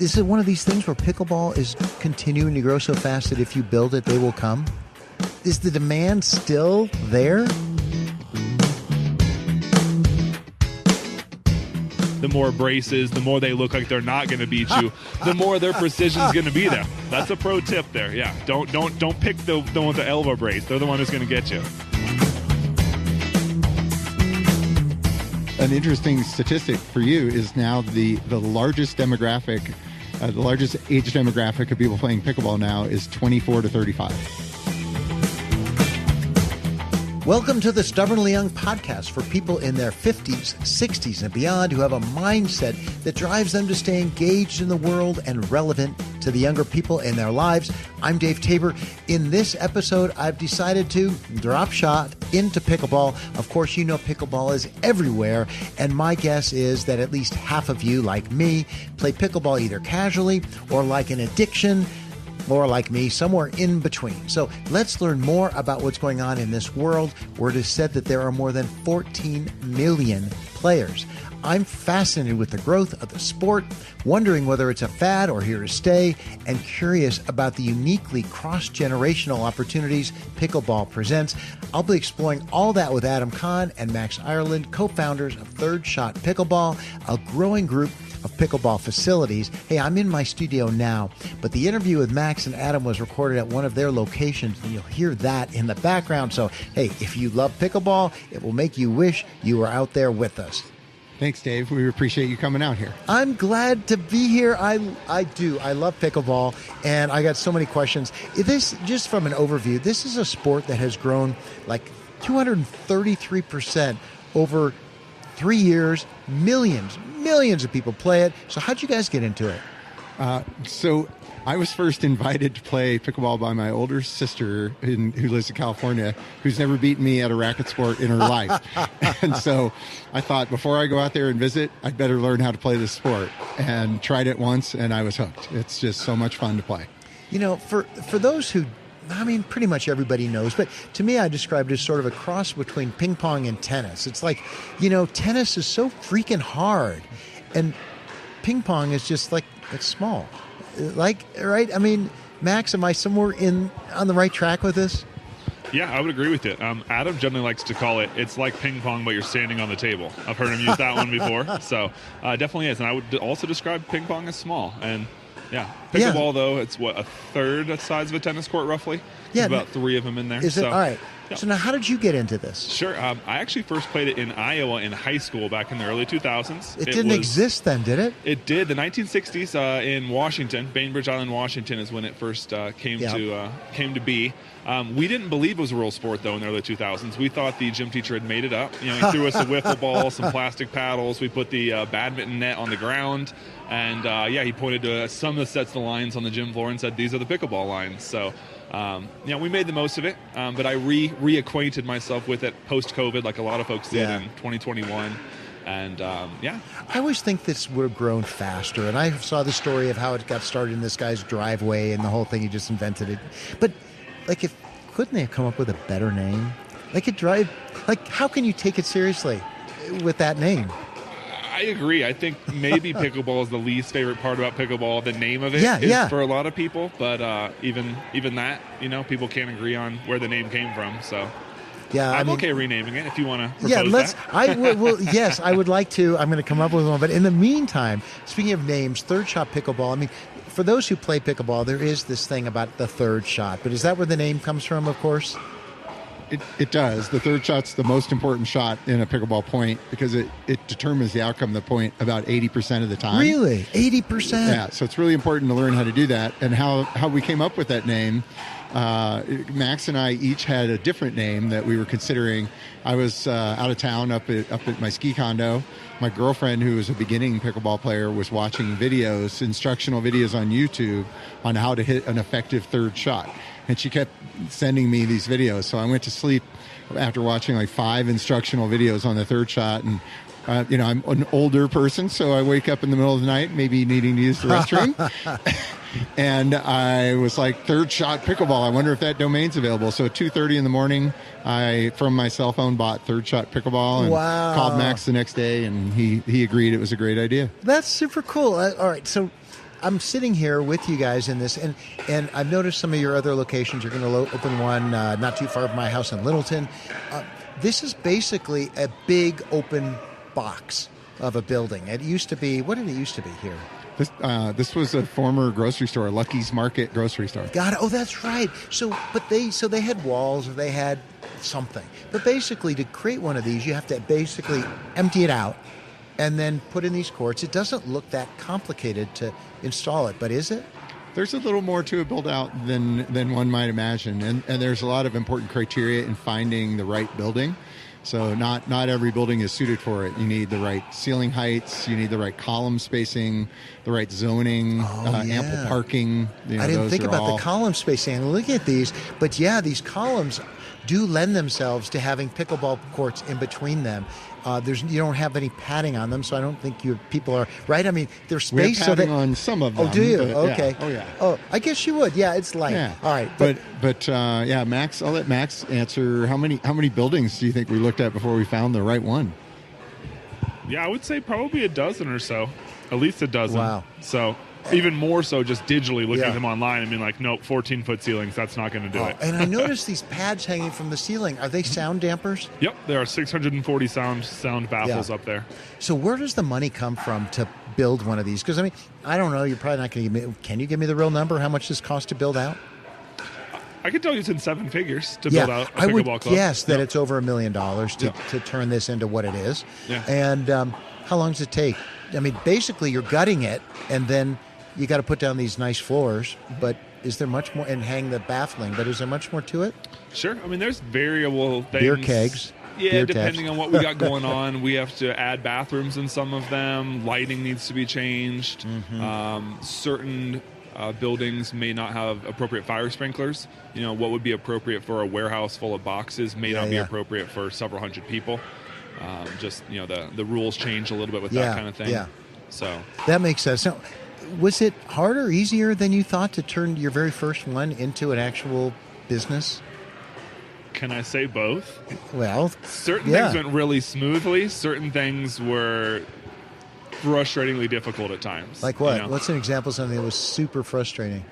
Is it one of these things where pickleball is continuing to grow so fast that if you build it, they will come? Is the demand still there? The more braces, the more they look like they're not going to beat you, the more their precision's going to be there. That's a pro tip there. Yeah, don't pick the one with the elbow brace. They're the one who's going to get you. An interesting statistic for you is now the largest demographic, the largest age demographic of people playing pickleball now is 24 to 35. Welcome to the Stubbornly Young podcast for people in their 50s, 60s, and beyond who have a mindset that drives them to stay engaged in the world and relevant to the younger people in their lives. I'm Dave Tabor. In this episode, I've decided to drop shot into pickleball. Of course, you know pickleball is everywhere, and my guess is that at least half of you, like me, play pickleball either casually or like an addiction, or like me, somewhere in between. So let's learn more about what's going on in this world where it is said that there are more than 14 million players. I'm fascinated with the growth of the sport, wondering whether it's a fad or here to stay, and curious about the uniquely cross-generational opportunities pickleball presents. I'll be exploring all that with Adam Kahn and Max Ireland, co-founders of Third Shot Pickleball, a growing group of pickleball facilities. Hey, I'm in my studio now, but the interview with Max and Adam was recorded at one of their locations, and you'll hear that in the background. So, hey, if you love pickleball, it will make you wish you were out there with us. Thanks, Dave. We appreciate you coming out here. I'm glad to be here. I do. I love pickleball, and I got so many questions. This, just from an overview, this is a sport that has grown like 233% over 3 years. Millions of people play it. So how'd you guys get into it? So I was first invited to play pickleball by my older sister who lives in California, who's never beaten me at a racket sport in her life. And so I thought, before I go out there and visit, I'd better learn how to play this sport. And tried it once, and I was hooked. It's just so much fun to play. You know, for those who, I mean, pretty much everybody knows, but to me, I described it as sort of a cross between ping pong and tennis. It's like, you know, tennis is so freaking hard, and ping pong is just like, it's small. Like, right? I mean, Max, am I somewhere on the right track with this? Yeah, I would agree with it. Adam generally likes to call it's like ping pong, but you're standing on the table. I've heard him use that one before. So definitely is. And I would also describe ping pong as small. And yeah, pickleball, though, it's what, a third the size of a tennis court, roughly? Yeah. There's about 3 of them in there. Is it? All right. Yeah. So now, how did you get into this? Sure. I actually first played it in Iowa in high school back in the early 2000s. It didn't exist then, did it? It did. The 1960s in Washington, Bainbridge Island, Washington, is when it first came to be. We didn't believe it was a real sport, though, in the early 2000s. We thought the gym teacher had made it up. You know, he threw us a wiffle ball, some plastic paddles. We put the badminton net on the ground. And, he pointed to some of the sets of the lines on the gym floor and said, these are the pickleball lines. So, we made the most of it. But I reacquainted myself with it post-COVID, like a lot of folks did in 2021. And, I always think this would have grown faster. And I saw the story of how it got started in this guy's driveway and the whole thing. He just invented it. But, couldn't they have come up with a better name? How can you take it seriously with that name? I agree. I think maybe pickleball is the least favorite part about pickleball. The name of it is for a lot of people, but even that, people can't agree on where the name came from. So, I'm okay renaming it if you want to propose that. Yes, I would like to. I'm going to come up with one. But in the meantime, speaking of names, Third Shot Pickleball. I mean, for those who play pickleball, there is this thing about the third shot. But is that where the name comes from? Of course. It does. The third shot's the most important shot in a pickleball point because it determines the outcome of the point about 80% of the time. Really? 80%? Yeah, so it's really important to learn how to do that. And how we came up with that name, Max and I each had a different name that we were considering. I was out of town up at my ski condo. My girlfriend, who was a beginning pickleball player, was watching instructional videos on YouTube on how to hit an effective third shot. And she kept sending me these videos. So I went to sleep after watching like 5 instructional videos on the third shot. And, I'm an older person, so I wake up in the middle of the night, maybe needing to use the restroom. And I was like, Third Shot Pickleball. I wonder if that domain's available. So at 2:30 in the morning, I, from my cell phone, bought Third Shot Pickleball and called Max the next day, and he agreed it was a great idea. That's super cool. All right, so I'm sitting here with you guys in this, and I've noticed some of your other locations. You're going to open one not too far from my house in Littleton. This is basically a big open box of a building. It used to be, what did it used to be here? This was a former grocery store, Lucky's Market grocery store. Got it. Oh, that's right. So they had walls, or they had something. But basically, to create one of these, you have to basically empty it out and then put in these courts. It doesn't look that complicated to install it, but is it? There's a little more to a build out than one might imagine, and there's a lot of important criteria in finding the right building. So not every building is suited for it. You need the right ceiling heights, you need the right column spacing, the right zoning, ample parking. I didn't think about the column spacing. I'm looking at these, but yeah, these columns do lend themselves to having pickleball courts in between them. You don't have any padding on them, so I don't think people are right. I mean, there's space. We have padding on some of them. Oh, do you? But, okay. Yeah. Oh, yeah. Oh, I guess you would. Yeah, it's light. Yeah. All right. But Max, I'll let Max answer. How many buildings do you think we looked at before we found the right one? Yeah, I would say probably a dozen or so, at least a dozen. Wow. So even more so just digitally looking at them online and being like, nope, 14-foot ceilings, that's not going to do it. And I noticed these pads hanging from the ceiling. Are they sound dampers? Yep, there are 640 sound baffles up there. So where does the money come from to build one of these? Because, I mean, I don't know. You're probably not going to give me... Can you give me the real number? How much this costs to build out? I can tell you it's in seven figures to build out a pickleball club. I would guess that it's over $1 million to turn this into what it is. Yeah. And how long does it take? I mean, basically, you're gutting it, and then you got to put down these nice floors. But is there much more? And hang the baffling. But is there much more to it? Sure. I mean, there's variable things. Beer kegs. Yeah, beer depending taps. on what we got going on. We have to add bathrooms in some of them. Lighting needs to be changed. Mm-hmm. Certain buildings may not have appropriate fire sprinklers. You know, what would be appropriate for a warehouse full of boxes may not be appropriate for several hundred people. Just, you know, the rules change a little bit with that kind of thing. Yeah. So that makes sense. Now, was it harder, easier than you thought to turn your very first one into an actual business? Can I say both? Well, certain things went really smoothly. Certain things were frustratingly difficult at times. Like what? You know? What's an example of something that was super frustrating?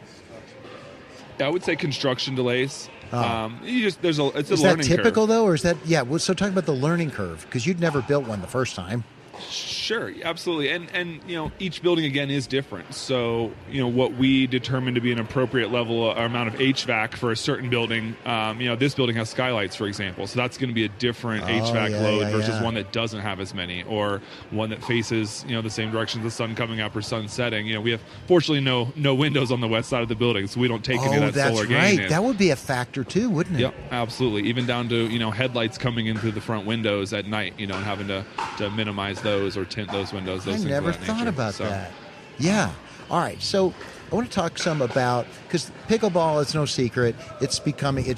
I would say construction delays. It's a is learning curve. Is that typical though, or is that so talk about the learning curve, because you'd never built one the first time. Sure, absolutely. And you know, each building again is different. So, you know, what we determine to be an appropriate level or amount of HVAC for a certain building, you know, this building has skylights, for example. So that's going to be a different HVAC load versus one that doesn't have as many, or one that faces, you know, the same direction as the sun coming up or sun setting. You know, we have fortunately no windows on the west side of the building, so we don't take any of that solar gain in. That would be a factor too, wouldn't it? Yep, absolutely. Even down to, you know, headlights coming in through the front windows at night, you know, and having to minimize those or tint those windows. I never thought about that. Yeah. All right. So I want to talk some about, because pickleball is no secret. It's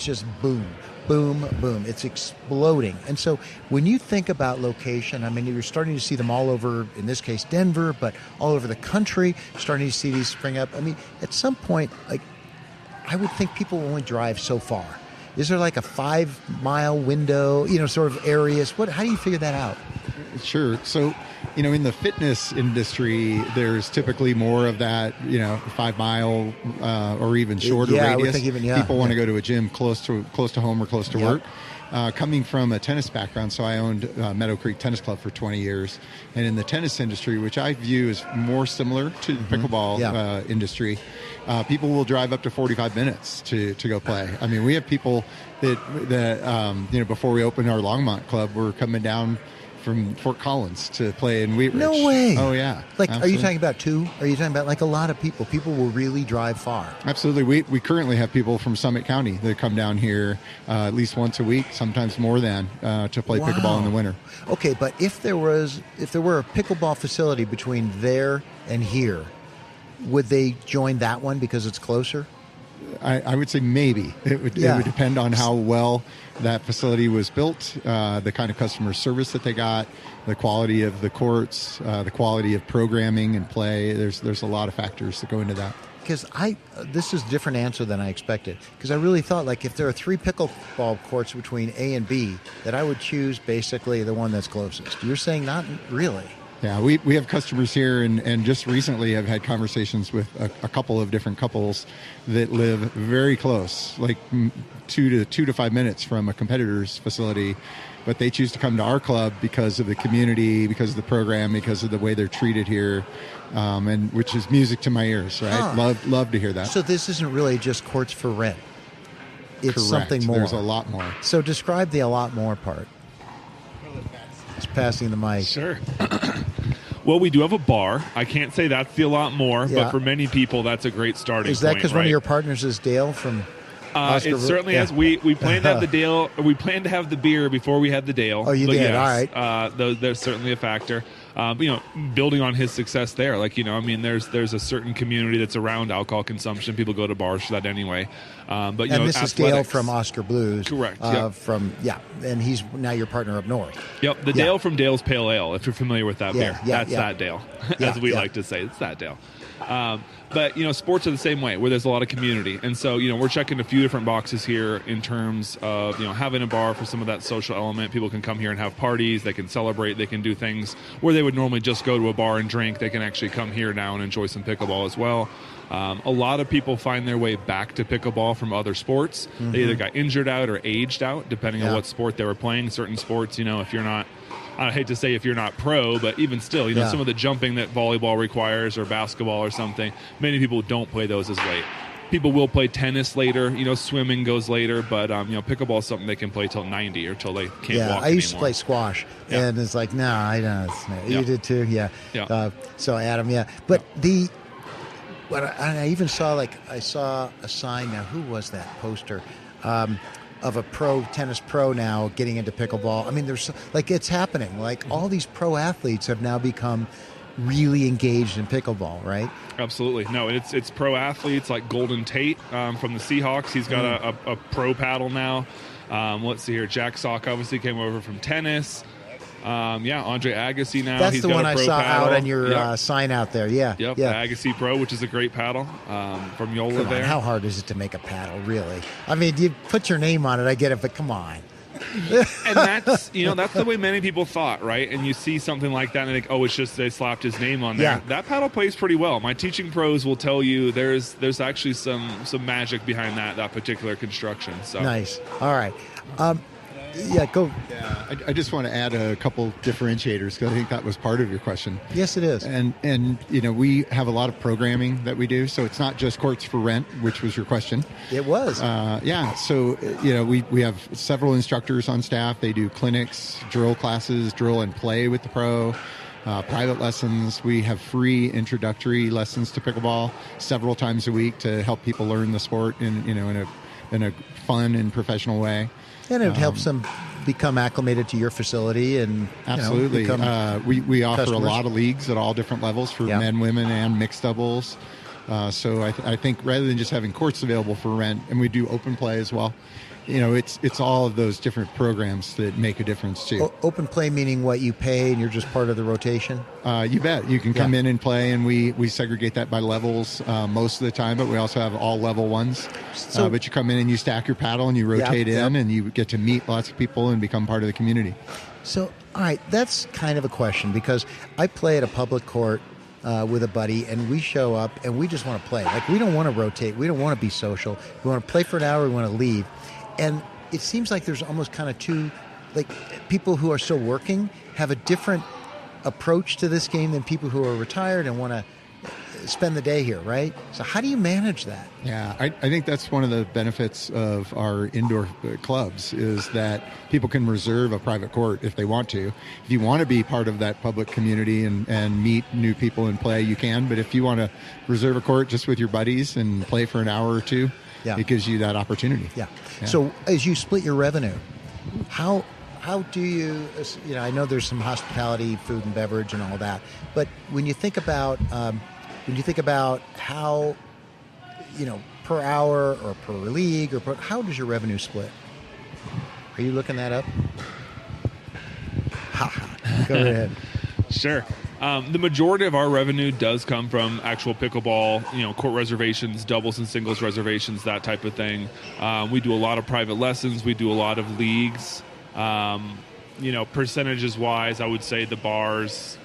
just boom, boom, boom. It's exploding. And so when you think about location, I mean, you're starting to see them all over, in this case, Denver, but all over the country, starting to see these spring up. I mean, at some point, like, I would think people only drive so far. Is there like a 5-mile window, you know, sort of areas? How do you figure that out? Sure. So, you know, in the fitness industry, there's typically more of that, you know, 5-mile or even shorter radius. I would think even, people want to go to a gym close to home or close to work. Coming from a tennis background, so I owned Meadow Creek Tennis Club for 20 years. And in the tennis industry, which I view as more similar to the pickleball industry, people will drive up to 45 minutes to go play. I mean, we have people that you know, before we opened our Longmont club, were coming down from Fort Collins to play in Wheat Ridge. No way. Oh, yeah. Like, absolutely. Are you talking about two? Are you talking about like a lot of people? People will really drive far. Absolutely. We currently have people from Summit County that come down here at least once a week, sometimes more than, to play pickleball in the winter. Okay, but if there were a pickleball facility between there and here, would they join that one because it's closer? I would say maybe. It would depend on how well that facility was built, the kind of customer service that they got, the quality of the courts, the quality of programming and play. There's a lot of factors that go into that. Because this is a different answer than I expected. Because I really thought, like, if there are 3 pickleball courts between A and B, that I would choose basically the one that's closest. You're saying not really. Yeah, we have customers here, and just recently I've had conversations with a couple of different couples that live very close, like 2 to 5 minutes from a competitor's facility, but they choose to come to our club because of the community, because of the program, because of the way they're treated here, and which is music to my ears, right? Love to hear that. So this isn't really just courts for rent. It's Correct. something more. There's a lot more. So describe the a lot more part. Just passing the mic. Sure. Well, we do have a bar. I can't say that's the a lot more, but for many people, that's a great starting point. Is that because one of your partners is Dale from Oscar? It certainly is. We planned to have the Dale. We planned to have the beer before we had the Dale. Oh, you did? Yes, All right. There's certainly a factor. Building on his success there, there's a certain community that's around alcohol consumption. People go to bars for that anyway. And this is Dale from Oscar Blues. Correct. And he's now your partner up north. Yep. The Dale from Dale's Pale Ale, if you're familiar with that beer. That's that Dale, as we like to say. It's that Dale. But, sports are the same way, where there's a lot of community. And so, we're checking a few different boxes here in terms of, having a bar for some of that social element. People can come here and have parties. They can celebrate. They can do things where they would normally just go to a bar and drink. They can actually come here now and enjoy some pickleball as well. A lot of people find their way back to pickleball from other sports. Mm-hmm. They either got injured out or aged out, depending on what sport they were playing. Certain sports, if you're not, I hate to say if you're not pro, but even still, some of the jumping that volleyball requires or basketball or something, many people don't play those as late. People will play tennis later, swimming goes later, but pickleball is something they can play till 90 or till they can't walk I used to anymore. play squash, and it's like, no, I don't. You did too, so Adam, but I even saw I saw a sign now. Who was that poster? Of a tennis pro now getting into pickleball. I mean, there's it's happening. All these pro athletes have now become really engaged in pickleball, right? Absolutely. No, it's pro athletes like Golden Tate from the Seahawks. He's got a pro paddle now. Let's see here. Jack Sock obviously came over from tennis. Andre Agassi now. That's He's the got one a I pro saw paddle. out on your sign out there. Yeah. Yep. The Agassi Pro, which is a great paddle from Yola Come on, there. how hard is it to make a paddle, really? I mean, you put your name on it, I get it, but come on. And that's that's the way many people thought, right? And you see something like that and they think, oh, it's just they slapped his name on there. Yeah. That paddle plays pretty well. My teaching pros will tell you there's actually some magic behind that particular construction. So nice. All right. Go. Yeah, I just want to add a couple differentiators because I think that was part of your question. Yes, it is. And we have a lot of programming that we do, so it's not just courts for rent, which was your question. It was. So we have several instructors on staff. They do clinics, drill classes, drill and play with the pro. Private lessons. We have free introductory lessons to pickleball several times a week to help people learn the sport in a fun and professional way. And it helps them become acclimated to your facility and absolutely. We offer customers. A lot of leagues at all different levels for men, women, and mixed doubles. So I think rather than just having courts available for rent, and we do open play as well. It's all of those different programs that make a difference too. Open play meaning what, you pay and you're just part of the rotation? You bet. You can come in and play, and we segregate that by levels most of the time, but we also have all level ones. But you come in and you stack your paddle and you rotate in and you get to meet lots of people and become part of the community. So, all right, that's kind of a question because I play at a public court with a buddy, and we show up and we just want to play. We don't want to rotate. We don't want to be social. We want to play for an hour. We want to leave. And it seems like there's almost kind of two, people who are still working have a different approach to this game than people who are retired and want to spend the day here, right? So how do you manage that? Yeah, I think that's one of the benefits of our indoor clubs is that people can reserve a private court if they want to. If you want to be part of that public community and meet new people and play, you can. But if you want to reserve a court just with your buddies and play for an hour or two, it gives you that opportunity. Yeah. So as you split your revenue, how do you, I know there's some hospitality, food and beverage and all that, but when you think about how, per hour or per league how does your revenue split? Are you looking that up? Go ahead. Sure. The majority of our revenue does come from actual pickleball, court reservations, doubles and singles reservations, that type of thing. We do a lot of private lessons. We do a lot of leagues. Percentages wise, I would say the bars,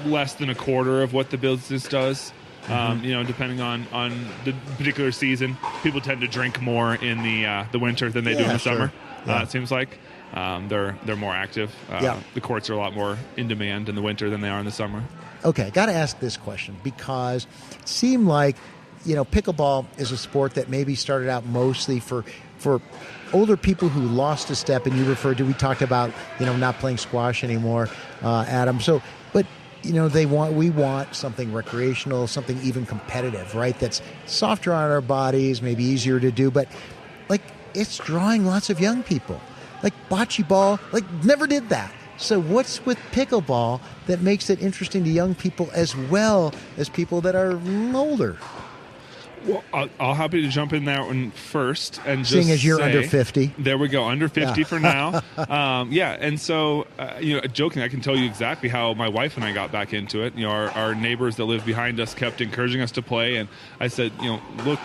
less than a quarter of what the business does. Depending on the particular season, people tend to drink more in the winter than they do in the summer. It seems like they're more active. The courts are a lot more in demand in the winter than they are in the summer. Okay, got to ask this question because it seemed like pickleball is a sport that maybe started out mostly for older people who lost a step, and we talked about not playing squash anymore, Adam. So, but we want something recreational, something even competitive, right? That's softer on our bodies, maybe easier to do, but like it's drawing lots of young people. Like bocce ball, never did that. So what's with pickleball that makes it interesting to young people as well as people that are older? Well, I'll happy to jump in that one first, and just seeing as you're under 50. There we go, under 50 for now. And so, joking, I can tell you exactly how my wife and I got back into it. Our neighbors that live behind us kept encouraging us to play, and I said, look,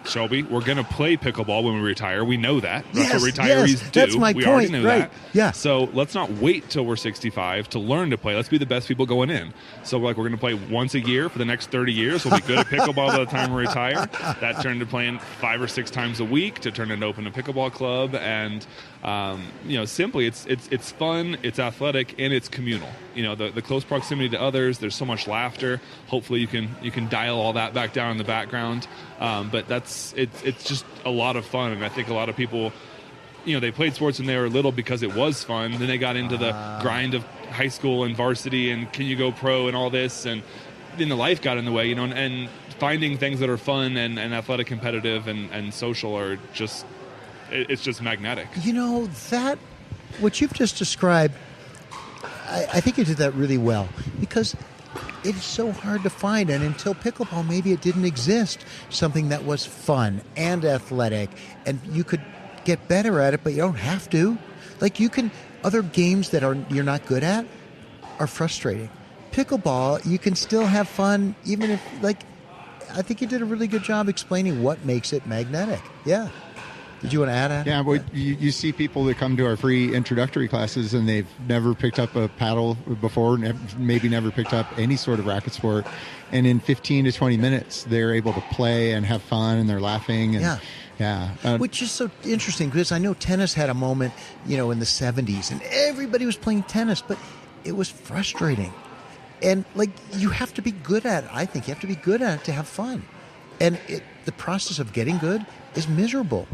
Shelby, we're going to play pickleball when we retire. We know that. That's what retirees do. That's my we point. Already know that. Yeah. So let's not wait till we're 65 to learn to play. Let's be the best people going in. So we're going to play once a year for the next 30 years. We'll be good at pickleball by the time we retire. That turned to playing 5 or 6 times a week to turn into open a pickleball club. And, simply it's fun, it's athletic, and it's communal. The close proximity to others, there's so much laughter. Hopefully you can dial all that back down in the background. But it's just a lot of fun, and I think a lot of people, they played sports when they were little because it was fun. Then they got into the grind of high school and varsity, and can you go pro and all this, and then the life got in the way, and finding things that are fun and athletic, competitive, and social are just, it's just magnetic. That what you've just described, I think you did that really well, because it's so hard to find, and until pickleball, maybe it didn't exist, something that was fun and athletic, and you could get better at it, but you don't have to. Other games that you're not good at are frustrating. Pickleball, you can still have fun, even if, I think you did a really good job explaining what makes it magnetic. Yeah. Did you want to add that? Yeah, well, you see people that come to our free introductory classes and they've never picked up a paddle before, maybe never picked up any sort of racket sport. And in 15 to 20 minutes, they're able to play and have fun, and they're laughing. And, which is so interesting, because I know tennis had a moment, in the 70s, and everybody was playing tennis, but it was frustrating. And, you have to be good at it. I think you have to be good at it to have fun. And the process of getting good is miserable,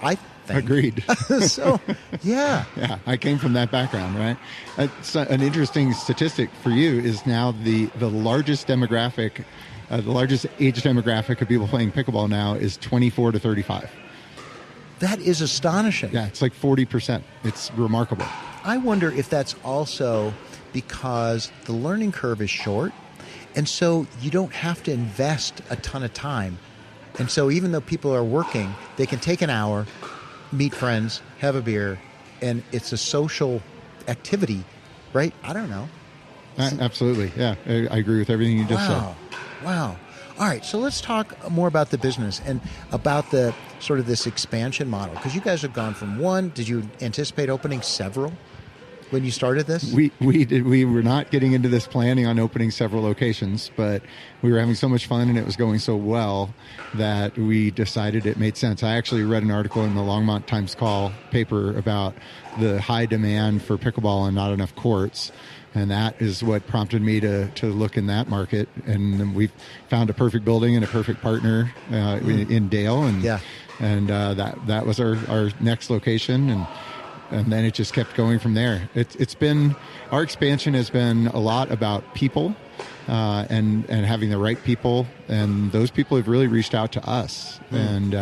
I think. Agreed. So, yeah. Yeah, I came from that background, right? It's an interesting statistic for you is now the largest demographic, the largest age demographic of people playing pickleball now is 24 to 35. That is astonishing. Yeah, it's 40%. It's remarkable. I wonder if that's also because the learning curve is short, and so you don't have to invest a ton of time. And so even though people are working, they can take an hour, meet friends, have a beer, and it's a social activity, right? I don't know. Absolutely. Yeah, I agree with everything you just said. Wow. All right, so let's talk more about the business and about the sort of this expansion model, because you guys have gone from one. Did you anticipate opening several when you started this? We did. We were not getting into this planning on opening several locations, but we were having so much fun and it was going so well that we decided it made sense. I actually read an article in the Longmont Times-Call paper about the high demand for pickleball and not enough courts. And that is what prompted me to look in that market. And we found a perfect building and a perfect partner in Dale. And that was our next location. And then it just kept going from there. It's been, our expansion has been a lot about people and having the right people. And those people have really reached out to us. And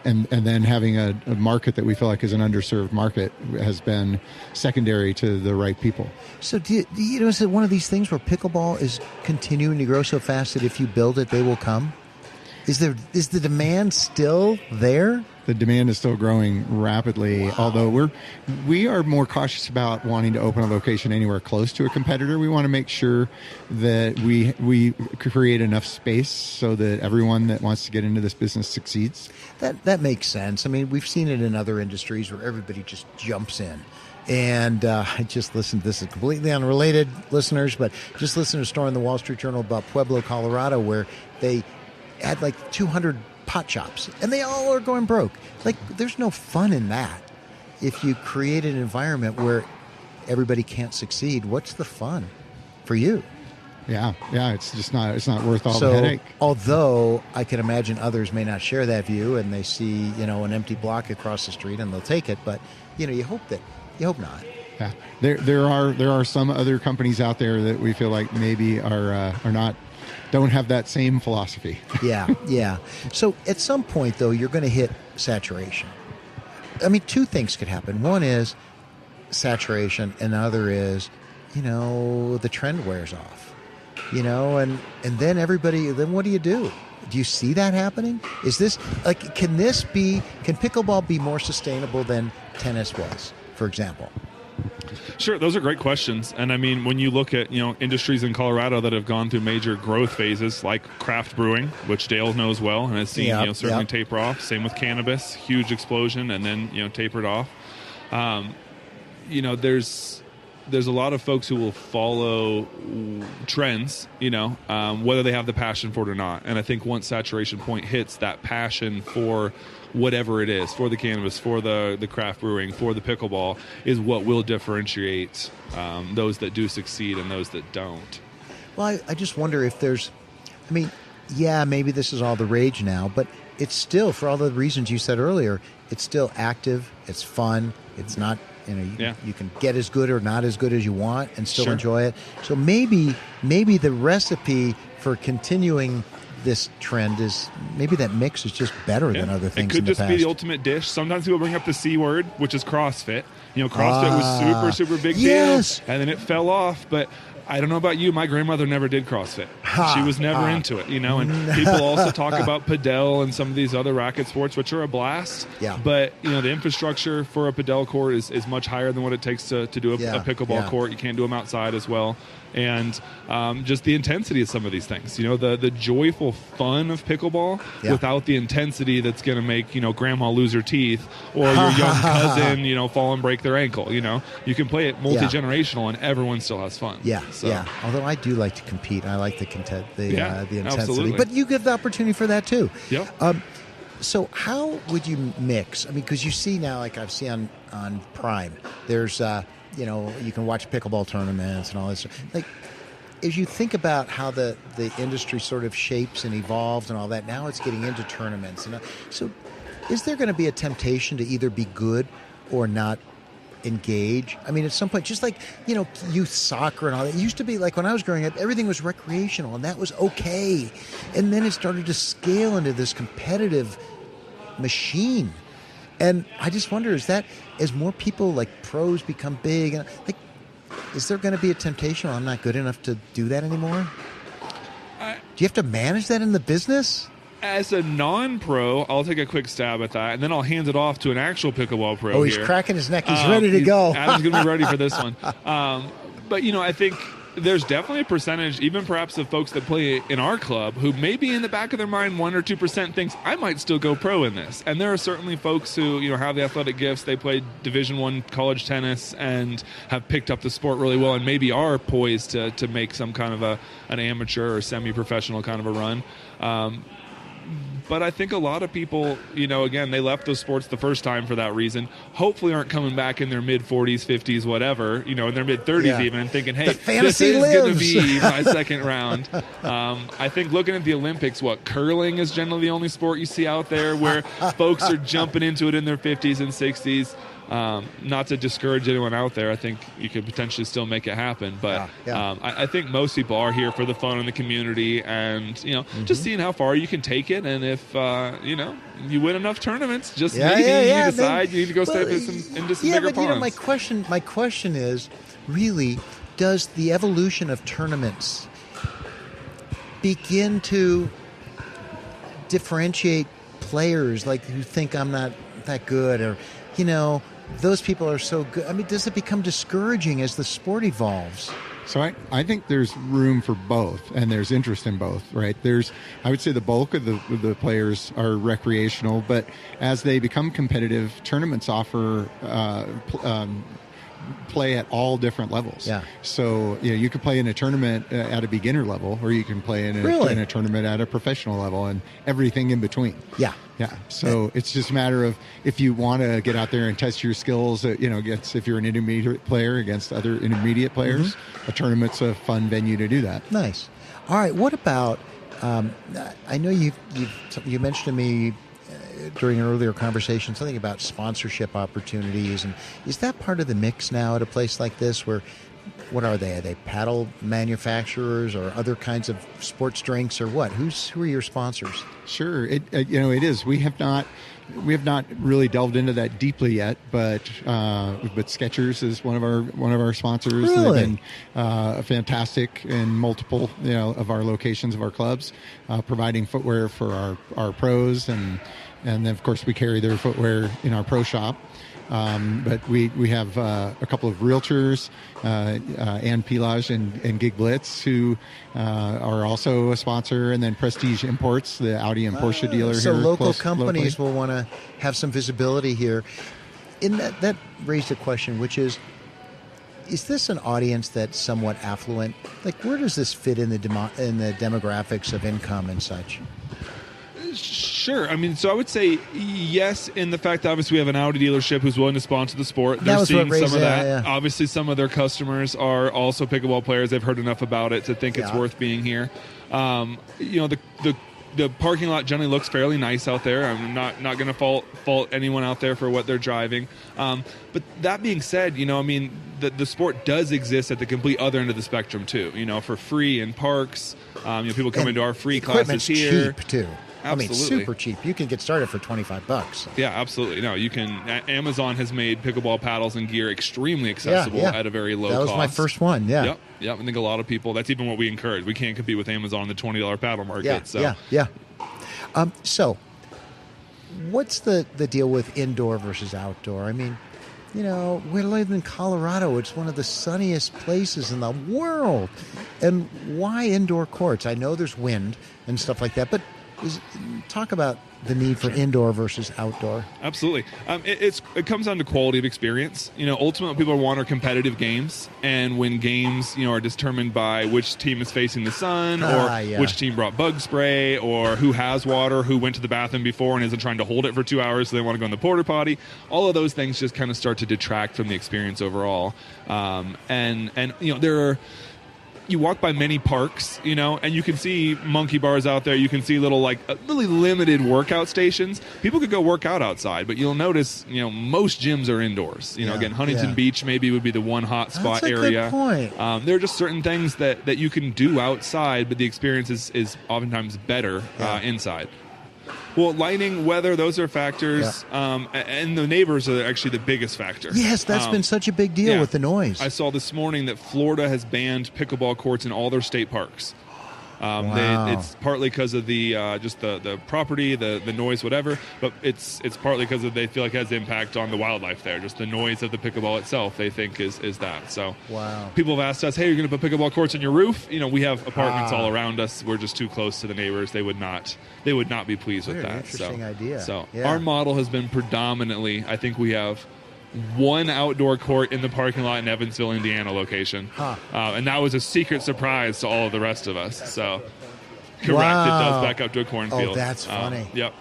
then having a market that we feel like is an underserved market has been secondary to the right people. So is it one of these things where pickleball is continuing to grow so fast that if you build it, they will come? Is the demand still there? The demand is still growing rapidly, although we are more cautious about wanting to open a location anywhere close to a competitor. We want to make sure that we create enough space so that everyone that wants to get into this business succeeds. That makes sense. I mean, we've seen it in other industries where everybody just jumps in. And I just listened. This is completely unrelated, listeners, but just listened to a story in the Wall Street Journal about Pueblo, Colorado, where they had like 200 pot shops, and they all are going broke. Like, there's no fun in that. If you create an environment where everybody can't succeed, what's the fun for you? Yeah, it's just not worth all the headache. Although I can imagine others may not share that view, and they see, an empty block across the street and they'll take it, but you hope not. Yeah, there are some other companies out there that we feel like maybe are not, don't have that same philosophy. Yeah. So at some point though, you're going to hit saturation. I mean, two things could happen. One is saturation, and the other is, the trend wears off. And then then what do you do? Do you see that happening? Is this can pickleball be more sustainable than tennis was, for example? Sure, those are great questions. And I mean, when you look at, industries in Colorado that have gone through major growth phases, like craft brewing, which Dale knows well and has seen, certainly taper off. Same with cannabis, huge explosion and then, tapered off. There's a lot of folks who will follow trends, whether they have the passion for it or not. And I think once saturation point hits, that passion for whatever it is, for the cannabis, for the craft brewing, for the pickleball, is what will differentiate those that do succeed and those that don't. Well, I just wonder if there's, maybe this is all the rage now, but it's still, for all the reasons you said earlier, it's still active, it's fun, it's not, you can get as good or not as good as you want and still enjoy it. So maybe the recipe for continuing this trend is, maybe that mix is just better than other things. It could just be the ultimate dish. Sometimes people bring up the C word, which is CrossFit. CrossFit was super big deal, and then it fell off. But I don't know about you, my grandmother never did CrossFit. She was never into it, and people also talk about padel and some of these other racket sports, which are a blast. Yeah. But, the infrastructure for a padel court is much higher than what it takes to do a pickleball court. You can't do them outside as well. And just the intensity of some of these things, the joyful fun of pickleball without the intensity that's going to make, grandma lose her teeth or your young cousin, fall and break their ankle. You can play it multi-generational and everyone still has fun. Yeah. Although I do like to compete. I like the intensity. Absolutely. But you give the opportunity for that too. Yeah. So how would you mix? Because you see now, like I've seen on Prime, there's, you can watch pickleball tournaments and all this. Like, as you think about how the industry sort of shapes and evolves and all that, now it's getting into tournaments. So is there going to be a temptation to either be good or not engage? At some point, just like, youth soccer and all that, it used to be like when I was growing up, everything was recreational and that was okay. And then it started to scale into this competitive machine. And I just wonder, is that as more people like pros become big, and is there going to be a temptation? I'm not good enough to do that anymore. Do you have to manage that in the business? As a non-pro, I'll take a quick stab at that, and then I'll hand it off to an actual pickleball pro. Oh, he's cracking his neck. He's ready to go. Adam's going to be ready for this one. But, I think there's definitely a percentage, even perhaps of folks that play in our club, who maybe in the back of their mind 1 or 2% thinks, I might still go pro in this. And there are certainly folks who, have the athletic gifts. They played Division I college tennis and have picked up the sport really well and maybe are poised to make some kind of an amateur or semi-professional kind of a run. But I think a lot of people, again, they left those sports the first time for that reason. Hopefully aren't coming back in their mid-40s, 50s, whatever, in their mid-30s even, and thinking, hey, this is going to be my second round. I think looking at the Olympics, curling is generally the only sport you see out there where folks are jumping into it in their 50s and 60s. Not to discourage anyone out there, I think you could potentially still make it happen. But I think most people are here for the fun in the community and, just seeing how far you can take it. And if, you win enough tournaments, just maybe you decide you need to go step into some bigger ponds. My question is, really, does the evolution of tournaments begin to differentiate players like who think I'm not that good or, those people are so good? Does it become discouraging as the sport evolves? So I think there's room for both, and there's interest in both, right? I would say the bulk of the players are recreational, but as they become competitive, tournaments offer play at all different levels. Yeah. So you could play in a tournament at a beginner level, or you can play in a tournament at a professional level, and everything in between. Yeah. Yeah. So it's just a matter of if you want to get out there and test your skills, against, if you're an intermediate player against other intermediate players, a tournament's a fun venue to do that. Nice. All right. What about, I know you mentioned to me during an earlier conversation something about sponsorship opportunities, and is that part of the mix now at a place like this where, what are they? Are they paddle manufacturers or other kinds of sports drinks or what? Who are your sponsors? Sure, it is. We have not really delved into that deeply yet, but Skechers is one of our sponsors. Really? They've been fantastic in multiple of our locations of our clubs, providing footwear for our pros, and then of course we carry their footwear in our pro shop. But we have a couple of realtors, Ann Pilage and Gig Blitz, who are also a sponsor, and then Prestige Imports, the Audi and Porsche dealer so here. So local companies will want to have some visibility here. In that raised a question, which is this an audience that's somewhat affluent? Like, where does this fit in the demographics of income and such? Sure. I mean, so I would say yes, in the fact that obviously we have an Audi dealership who's willing to sponsor the sport. They're seeing some of that. Yeah. Obviously, some of their customers are also pickleball players. They've heard enough about it to think it's worth being here. The parking lot generally looks fairly nice out there. I'm not going to fault anyone out there for what they're driving. But that being said, the sport does exist at the complete other end of the spectrum too. For free in parks. People come into our free classes here. Cheap too. Absolutely. I mean, super cheap. You can get started for $25. Yeah, absolutely. No, you can. Amazon has made pickleball paddles and gear extremely accessible at a very low cost. That was my first one. Yeah. Yep. I think a lot of people. That's even what we encourage. We can't compete with Amazon in the $20 paddle market. Yeah. So, what's the deal with indoor versus outdoor? I mean, we live in Colorado. It's one of the sunniest places in the world. And why indoor courts? I know there's wind and stuff like that, but talk about the need for indoor versus outdoor. Absolutely. It comes down to quality of experience. Ultimately what people want are competitive games, and when games, are determined by which team is facing the sun, or which team brought bug spray, or who has water, who went to the bathroom before and isn't trying to hold it for 2 hours, so they want to go in the porta potty. All of those things just kind of start to detract from the experience overall. And there are. You walk by many parks, and you can see monkey bars out there. You can see little, really limited workout stations. People could go work out outside, but you'll notice, most gyms are indoors. Again, Huntington Beach maybe would be the one hot spot area. That's a good point. There are just certain things that you can do outside, but the experience is oftentimes better inside. Well, lighting, weather, those are factors, and the neighbors are actually the biggest factor. Yes, that's been such a big deal with the noise. I saw this morning that Florida has banned pickleball courts in all their state parks. It's partly because of the just the property, the noise, whatever, but it's partly because they feel like it has impact on the wildlife there. Just the noise of the pickleball itself, they think is that. So people have asked us, hey, you're going to put pickleball courts on your roof? We have apartments all around us. We're just too close to the neighbors. They would not be pleased with that. Interesting idea. So our model has been predominantly, I think we have one outdoor court in the parking lot in Evansville, Indiana location. And that was a secret surprise to all of the rest of us. So, correct, it does back up to a cornfield. Oh, that's funny. Yep.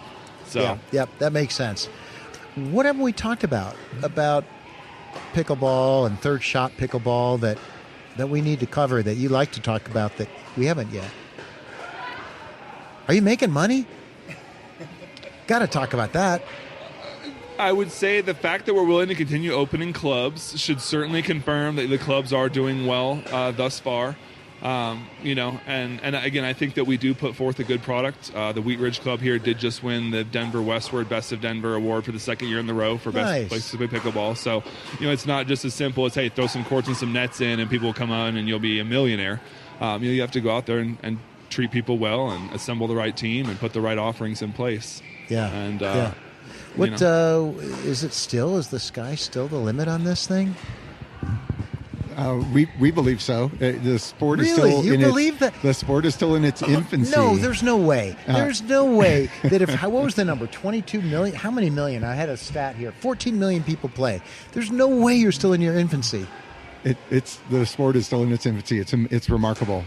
So, yep, that makes sense. What haven't we talked about pickleball and third shot pickleball that we need to cover, that you like to talk about that we haven't yet? Are you making money? Got to talk about that. I would say the fact that we're willing to continue opening clubs should certainly confirm that the clubs are doing well thus far. And again, I think that we do put forth a good product. The Wheat Ridge Club here did just win the Denver Westward Best of Denver Award for the second year in the row for best places to play pickleball. So, it's not just as simple as, hey, throw some courts and some nets in and people will come on and you'll be a millionaire. You have to go out there and treat people well and assemble the right team and put the right offerings in place. Is it still? Is the sky still the limit on this thing? We believe so. The sport is Really? still You believe that? The sport is still in its infancy. No, there's no way. There's no way that what was the number? 22 million? How many million? I had a stat here. 14 million people play. There's no way you're still in your infancy. It's the sport is still in its infancy. It's remarkable.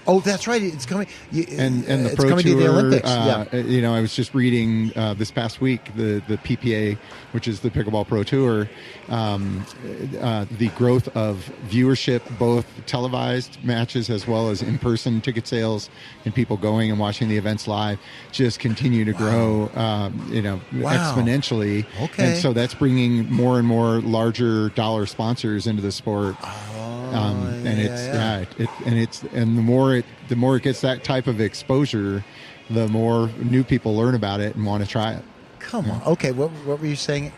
Oh, that's right. It's coming. And the it's Pro coming Tour, to the Olympics. I was just reading this past week the PPA, which is the Pickleball Pro Tour, the growth of viewership, both televised matches as well as in-person ticket sales, and people going and watching the events live, just continue to grow, exponentially. Okay. And so that's bringing more and more larger dollar sponsors into the sport. The more it gets that type of exposure, the more new people learn about it and want to try it. Come on. Okay, what were you saying?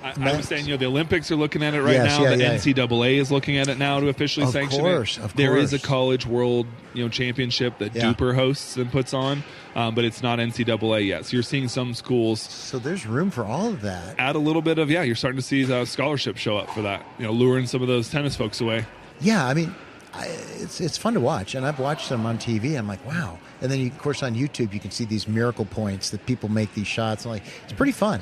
I was saying, the Olympics are looking at it right now. The NCAA is looking at it now to officially sanction it. Of course. There is a college world, championship that Duper hosts and puts on, but it's not NCAA yet. So you're seeing some schools. So there's room for all of that. Add a little bit of You're starting to see scholarships show up for that. Luring some of those tennis folks away. Yeah, I mean, it's fun to watch, and I've watched them on TV. I'm like, wow. And then, of course, on YouTube, you can see these miracle points that people make these shots. And it's pretty fun.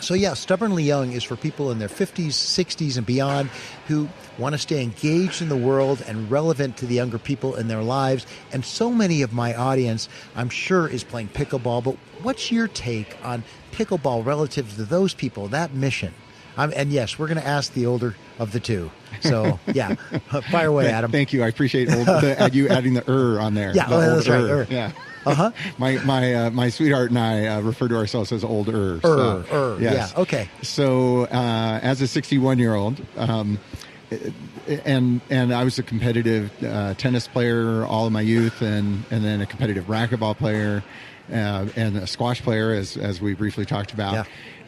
So, Stubbornly Young is for people in their 50s, 60s, and beyond who want to stay engaged in the world and relevant to the younger people in their lives. And so many of my audience, I'm sure, is playing pickleball. But what's your take on pickleball relative to those people, that mission? And yes, we're going to ask the older of the two. So, fire away, Adam. Thank you. I appreciate you adding the on there. Yeah, that's right. Yeah. Uh-huh. My sweetheart and I refer to ourselves as old Yes. Yeah, okay. So, as a 61-year-old, and I was a competitive tennis player all of my youth, and then a competitive racquetball player, and a squash player, as we briefly talked about. Yeah.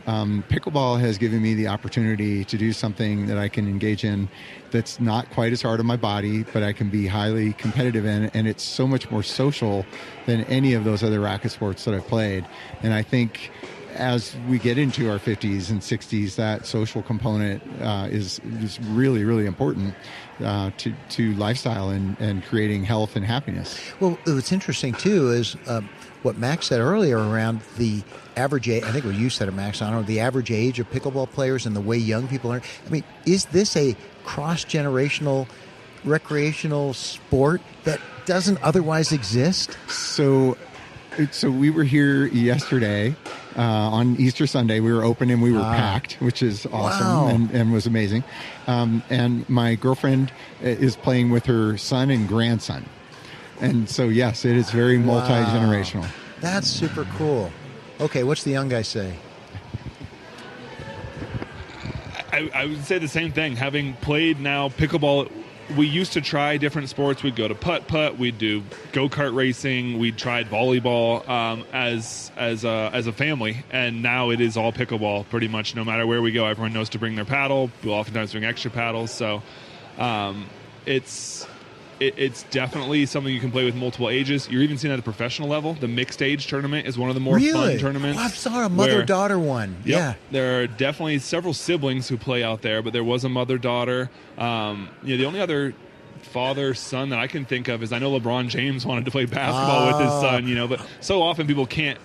Pickleball has given me the opportunity to do something that I can engage in that's not quite as hard on my body, but I can be highly competitive in, and it's so much more social than any of those other racket sports that I've played. And I think as we get into our 50s and 60s, that social component is really, really important to lifestyle and creating health and happiness. Well, what's interesting, too, is what Max said earlier around the average age. I think what you said, Max, I don't know, the average age of pickleball players and the way young people are. I mean, is this a cross-generational recreational sport that doesn't otherwise exist? So we were here yesterday on Easter Sunday. We were open and we were packed, which is awesome and was amazing. And my girlfriend is playing with her son and grandson. And so, yes, it is very multi-generational. That's super cool. Okay, what's the young guy say? I would say the same thing. Having played now pickleball, we used to try different sports. We'd go to putt-putt. We'd do go-kart racing. We tried volleyball as a family, and now it is all pickleball pretty much. No matter where we go, everyone knows to bring their paddle. We'll oftentimes bring extra paddles. So it's definitely something you can play with multiple ages. You're even seeing at the professional level. The mixed age tournament is one of the more fun tournaments. I saw a mother-daughter one. Yep, yeah. There are definitely several siblings who play out there, but there was a mother-daughter. The only other father-son that I can think of is I know LeBron James wanted to play basketball with his son, but so often people can't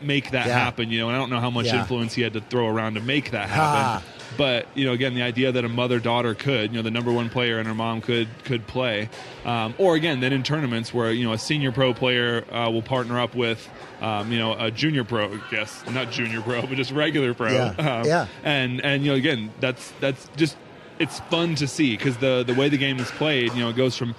make that happen, and I don't know how much influence he had to throw around to make that happen. But, again, the idea that a mother-daughter could, the number one player and her mom could play. Or, again, then in tournaments where, a senior pro player will partner up with, a junior pro, I guess. Not junior pro, but just regular pro. And again, that's just, it's fun to see because the way the game is played, it goes from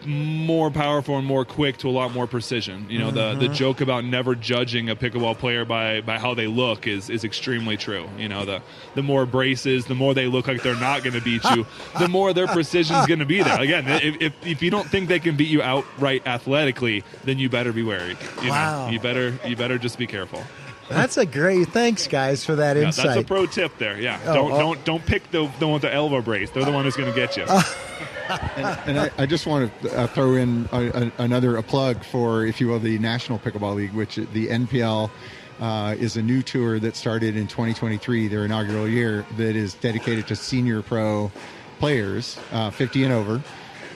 more powerful and more quick to a lot more precision. The joke about never judging a pickleball player by how they look is extremely true. The more braces, the more they look like they're not going to beat you, the more their precision is going to be there. Again, if you don't think they can beat you outright athletically, then you better be wary. You better just be careful. That's a great. Thanks, guys, for that insight. That's a pro tip there. Yeah, don't pick the one with the elbow brace. They're the one who's going to get you. And I just want to throw in another plug for, if you will, the National Pickleball League, which the NPL is a new tour that started in 2023, their inaugural year, that is dedicated to senior pro players, 50 and over.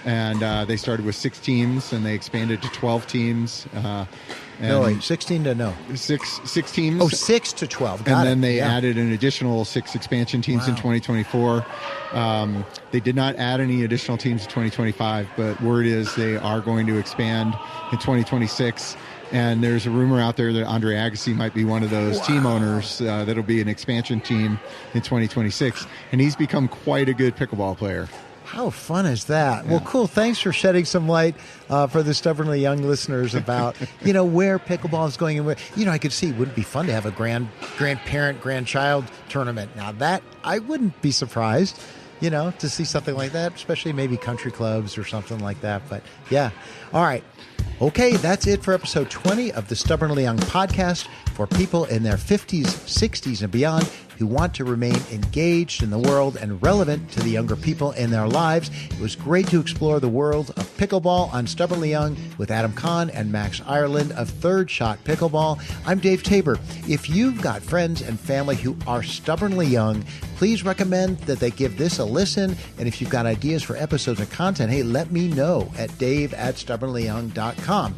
And they started with 6 teams, and they expanded to 12 teams. No, wait, 16 to no. Six teams. Oh, 6 to 12. And then they added an additional 6 expansion teams in 2024. They did not add any additional teams in 2025, but word is they are going to expand in 2026. And there's a rumor out there that Andre Agassi might be one of those team owners that'll be an expansion team in 2026. And he's become quite a good pickleball player. How fun is that? Yeah. Well, cool. Thanks for shedding some light for the stubbornly young listeners about, where pickleball is going. And where, I could see, wouldn't it be fun to have a grandparent, grandchild tournament? Now that, I wouldn't be surprised, to see something like that, especially maybe country clubs or something like that. But yeah. All right. Okay, that's it for episode 20 of the Stubbornly Young podcast for people in their 50s, 60s, and beyond who want to remain engaged in the world and relevant to the younger people in their lives. It was great to explore the world of pickleball on Stubbornly Young with Adam Kahn and Max Ireland of Third Shot Pickleball. I'm Dave Tabor. If you've got friends and family who are stubbornly young, please recommend that they give this a listen. And if you've got ideas for episodes and content, hey, let me know at dave@stubbornlyyoung.com.